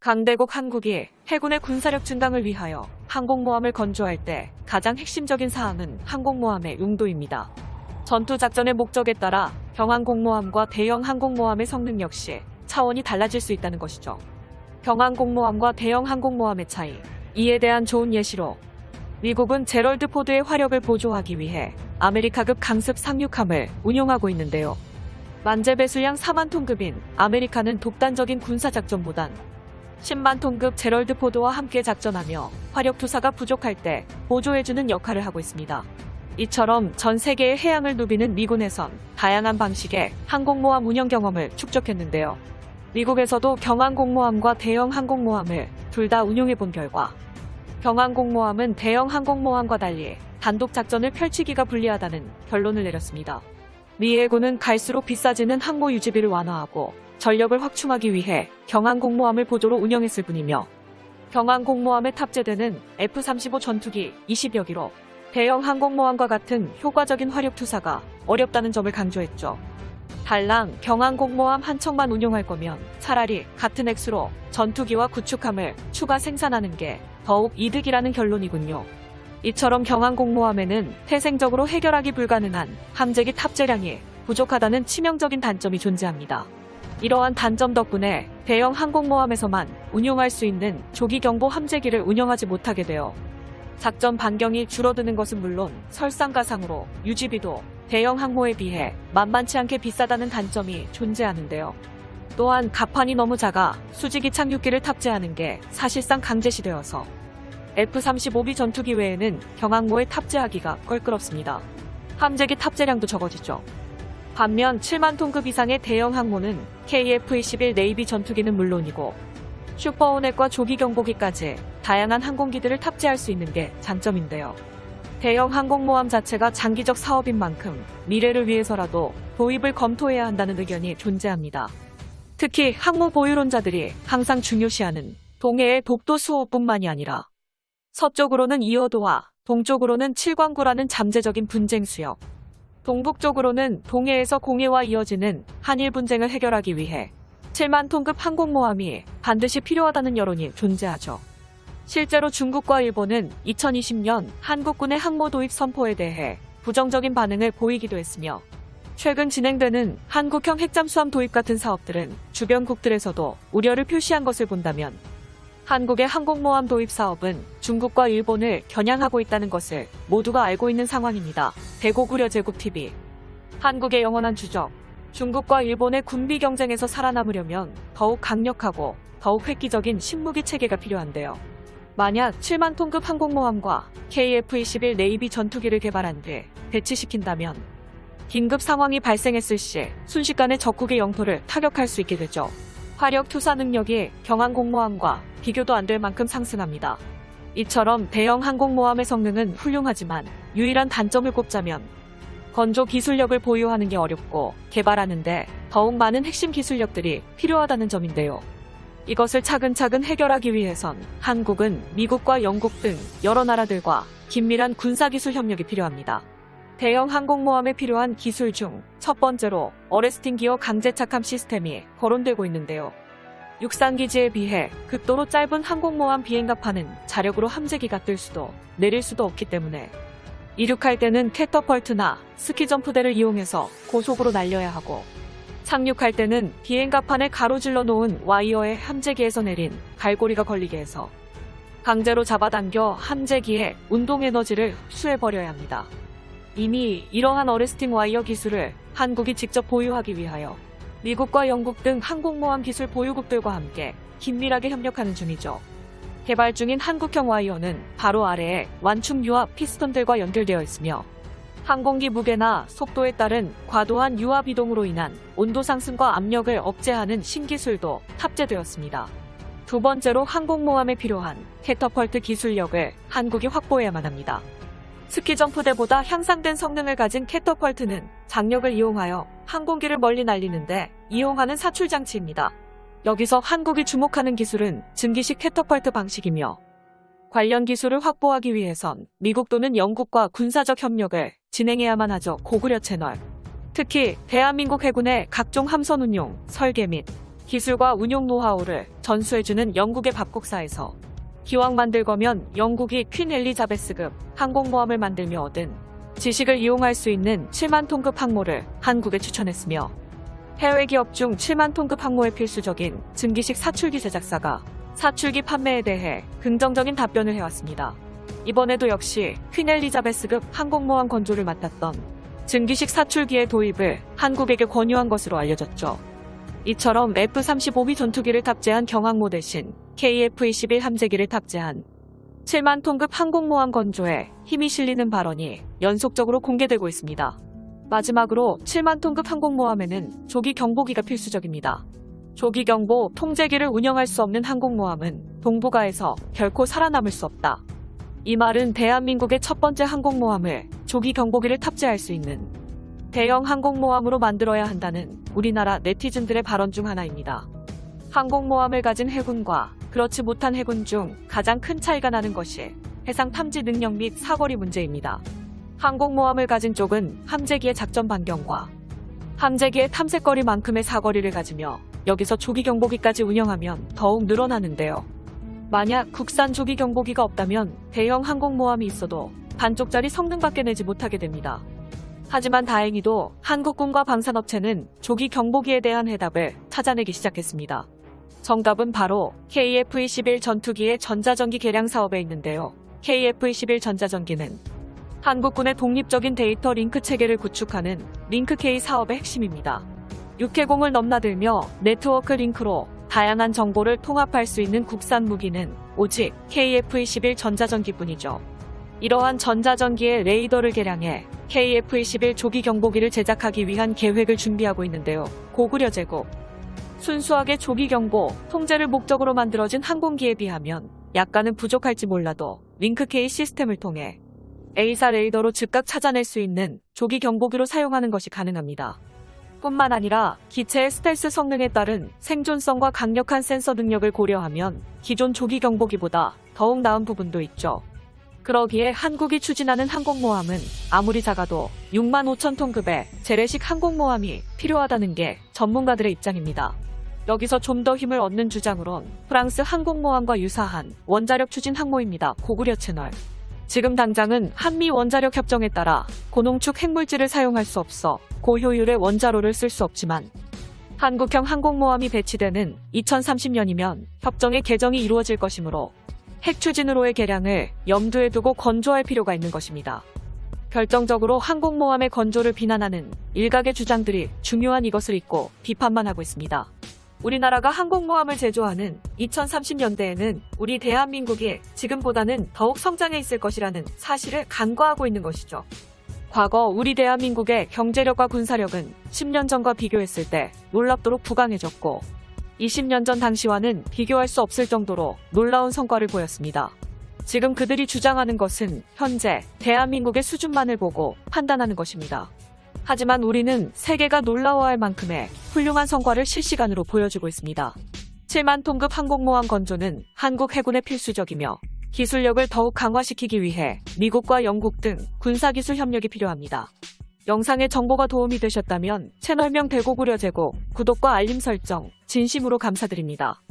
강대국 한국이 해군의 군사력 증강을 위하여 항공모함을 건조할 때 가장 핵심적인 사항은 항공모함의 용도입니다. 전투작전의 목적에 따라 경항공모함과 대형 항공모함의 성능 역시 차원이 달라질 수 있다는 것이죠. 경항공모함과 대형 항공모함의 차이, 이에 대한 좋은 예시로 미국은 제럴드 포드의 화력을 보조하기 위해 아메리카급 강습 상륙함을 운용하고 있는데요. 만재 배수량 4만 톤급인 아메리카는 독단적인 군사작전보단 10만 톤급 제럴드 포드와 함께 작전하며 화력투사가 부족할 때 보조해주는 역할을 하고 있습니다. 이처럼 전 세계의 해양을 누비는 미군에선 다양한 방식의 항공모함 운영 경험을 축적했는데요. 미국에서도 경항공모함과 대형 항공모함을 둘 다 운용해본 결과 경항공모함은 대형 항공모함과 달리 단독 작전을 펼치기가 불리하다는 결론을 내렸습니다. 미 해군은 갈수록 비싸지는 항모 유지비를 완화하고 전력을 확충하기 위해 경항공모함을 보조로 운영했을 뿐이며 경항공모함에 탑재되는 F-35 전투기 20여 기로 대형 항공모함과 같은 효과적인 화력투사가 어렵다는 점을 강조했죠. 달랑 경항공모함 한 척만 운용할 거면 차라리 같은 액수로 전투기와 구축함을 추가 생산하는 게 더욱 이득이라는 결론이군요. 이처럼 경항공모함에는 태생적으로 해결하기 불가능한 함재기 탑재량이 부족하다는 치명적인 단점이 존재합니다. 이러한 단점 덕분에 대형 항공모함에서만 운용할 수 있는 조기경보 함재기를 운영하지 못하게 되어 작전 반경이 줄어드는 것은 물론 설상가상으로 유지비도 대형 항모에 비해 만만치 않게 비싸다는 단점이 존재하는데요. 또한 갑판이 너무 작아 수직이 착륙기를 탑재하는 게 사실상 강제시되어서 F-35B 전투기 외에는 경항모에 탑재하기가 껄끄럽습니다. 함재기 탑재량도 적어지죠. 반면 7만 톤급 이상의 대형 항모는 KF-21 네이비 전투기는 물론이고 슈퍼호넷과 조기경보기까지 다양한 항공기들을 탑재할 수 있는 게 장점인데요. 대형 항공모함 자체가 장기적 사업인 만큼 미래를 위해서라도 도입을 검토해야 한다는 의견이 존재합니다. 특히 항모 보유론자들이 항상 중요시하는 동해의 독도 수호뿐만이 아니라 서쪽으로는 이어도와 동쪽으로는 칠광구라는 잠재적인 분쟁 수역, 동북쪽으로는 동해에서 공해와 이어지는 한일 분쟁을 해결하기 위해 7만 톤급 항공모함이 반드시 필요하다는 여론이 존재하죠. 실제로 중국과 일본은 2020년 한국군의 항모 도입 선포에 대해 부정적인 반응을 보이기도 했으며 최근 진행되는 한국형 핵잠수함 도입 같은 사업들은 주변국들에서도 우려를 표시한 것을 본다면 한국의 항공모함 도입 사업은 중국과 일본을 겨냥하고 있다는 것을 모두가 알고 있는 상황입니다. 대고구려 제국TV 한국의 영원한 주적, 중국과 일본의 군비 경쟁에서 살아남으려면 더욱 강력하고 더욱 획기적인 신무기 체계가 필요한데요. 만약 7만 톤급 항공모함과 KF-21 네이비 전투기를 개발한 뒤 배치시킨다면 긴급 상황이 발생했을 시 순식간에 적국의 영토를 타격할 수 있게 되죠. 화력 투사 능력이 경항공모함과 비교도 안 될 만큼 상승합니다. 이처럼 대형 항공모함의 성능은 훌륭하지만 유일한 단점을 꼽자면 건조 기술력을 보유하는 게 어렵고 개발하는데 더욱 많은 핵심 기술력들이 필요하다는 점인데요. 이것을 차근차근 해결하기 위해선 한국은 미국과 영국 등 여러 나라들과 긴밀한 군사기술 협력이 필요합니다. 대형 항공모함에 필요한 기술 중 첫 번째로 어레스팅 기어 강제 착함 시스템이 거론되고 있는데요. 육상기지에 비해 극도로 짧은 항공모함 비행갑판은 자력으로 함재기가 뜰 수도 내릴 수도 없기 때문에 이륙할 때는 캐터펄트나 스키점프대를 이용해서 고속으로 날려야 하고 착륙할 때는 비행갑판에 가로질러 놓은 와이어에 함재기에서 내린 갈고리가 걸리게 해서 강제로 잡아당겨 함재기의 운동에너지를 흡수해버려야 합니다. 이미 이러한 어레스팅 와이어 기술을 한국이 직접 보유하기 위하여 미국과 영국 등 항공모함 기술 보유국들과 함께 긴밀하게 협력하는 중이죠. 개발 중인 한국형 와이어는 바로 아래에 완충 유압 피스톤들과 연결되어 있으며 항공기 무게나 속도에 따른 과도한 유압 이동으로 인한 온도 상승과 압력을 억제하는 신기술도 탑재되었습니다. 두 번째로 항공모함에 필요한 캐터펄트 기술력을 한국이 확보해야만 합니다. 스키점프대보다 향상된 성능을 가진 캐터펄트는 장력을 이용하여 항공기를 멀리 날리는데 이용하는 사출장치입니다. 여기서 한국이 주목하는 기술은 증기식 캐터펄트 방식이며 관련 기술을 확보하기 위해선 미국 또는 영국과 군사적 협력을 진행해야만 하죠. 고구려 채널. 특히 대한민국 해군의 각종 함선 운용, 설계 및 기술과 운용 노하우를 전수해주는 영국의 밥국사에서 기왕 만들 거면 영국이 퀸 엘리자베스급 항공모함을 만들며 얻은 지식을 이용할 수 있는 7만 톤급 항모를 한국에 추천했으며 해외 기업 중 7만 톤급 항모에 필수적인 증기식 사출기 제작사가 사출기 판매에 대해 긍정적인 답변을 해왔습니다. 이번에도 역시 퀸 엘리자베스급 항공모함 건조를 맡았던 증기식 사출기의 도입을 한국에게 권유한 것으로 알려졌죠. 이처럼 F-35B 전투기를 탑재한 경항모 대신 KF-21 함재기를 탑재한 7만 톤급 항공모함 건조에 힘이 실리는 발언이 연속적으로 공개되고 있습니다. 마지막으로 7만 톤급 항공모함에는 조기 경보기가 필수적입니다. 조기 경보 통제기를 운영할 수 없는 항공모함은 동북아에서 결코 살아남을 수 없다. 이 말은 대한민국의 첫 번째 항공모함을 조기 경보기를 탑재할 수 있는 대형 항공모함으로 만들어야 한다는 우리나라 네티즌들의 발언 중 하나입니다. 항공모함을 가진 해군과 그렇지 못한 해군 중 가장 큰 차이가 나는 것이 해상 탐지 능력 및 사거리 문제입니다. 항공모함을 가진 쪽은 함재기의 작전 반경과 함재기의 탐색거리만큼의 사거리를 가지며 여기서 조기 경보기까지 운영하면 더욱 늘어나는데요. 만약 국산 조기 경보기가 없다면 대형 항공모함이 있어도 반쪽짜리 성능밖에 내지 못하게 됩니다. 하지만 다행히도 한국군과 방산업체는 조기 경보기에 대한 해답을 찾아내기 시작했습니다. 정답은 바로 KF-21 전투기의 전자전기 개량 사업에 있는데요. KF-21 전자전기는 한국군의 독립적인 데이터 링크 체계를 구축하는 링크K 사업의 핵심입니다. 육해공을 넘나들며 네트워크 링크로 다양한 정보를 통합할 수 있는 국산 무기는 오직 KF-21 전자전기뿐이죠. 이러한 전자전기의 레이더를 개량해 KF-21 조기 경보기를 제작하기 위한 계획을 준비하고 있는데요. 고구려 제국. 순수하게 조기 경보, 통제를 목적으로 만들어진 항공기에 비하면 약간은 부족할지 몰라도 링크K 시스템을 통해 A사 레이더로 즉각 찾아낼 수 있는 조기 경보기로 사용하는 것이 가능합니다. 뿐만 아니라 기체의 스텔스 성능에 따른 생존성과 강력한 센서 능력을 고려하면 기존 조기 경보기보다 더욱 나은 부분도 있죠. 그러기에 한국이 추진하는 항공모함은 아무리 작아도 6만 5천 톤급의 재래식 항공모함이 필요하다는 게 전문가들의 입장입니다. 여기서 좀 더 힘을 얻는 주장으론 프랑스 항공모함과 유사한 원자력 추진 항모입니다. 고구려 채널. 지금 당장은 한미 원자력 협정에 따라 고농축 핵물질을 사용할 수 없어 고효율의 원자로를 쓸 수 없지만 한국형 항공모함이 배치되는 2030년이면 협정의 개정이 이루어질 것이므로 핵 추진으로의 개량을 염두에 두고 건조할 필요가 있는 것입니다. 결정적으로 항공모함의 건조를 비난하는 일각의 주장들이 중요한 이것을 잊고 비판만 하고 있습니다. 우리나라가 항공모함을 제조하는 2030년대에는 우리 대한민국이 지금보다는 더욱 성장해 있을 것이라는 사실을 간과하고 있는 것이죠. 과거 우리 대한민국의 경제력과 군사력은 10년 전과 비교했을 때 놀랍도록 부강해졌고 20년 전 당시와는 비교할 수 없을 정도로 놀라운 성과를 보였습니다. 지금 그들이 주장하는 것은 현재 대한민국의 수준만을 보고 판단하는 것입니다. 하지만 우리는 세계가 놀라워할 만큼의 훌륭한 성과를 실시간으로 보여주고 있습니다. 7만 톤급 항공모함 건조는 한국 해군의 필수적이며 기술력을 더욱 강화시키기 위해 미국과 영국 등 군사기술 협력이 필요합니다. 영상의 정보가 도움이 되셨다면 채널명 대고구려 제공, 구독과 알림 설정 진심으로 감사드립니다.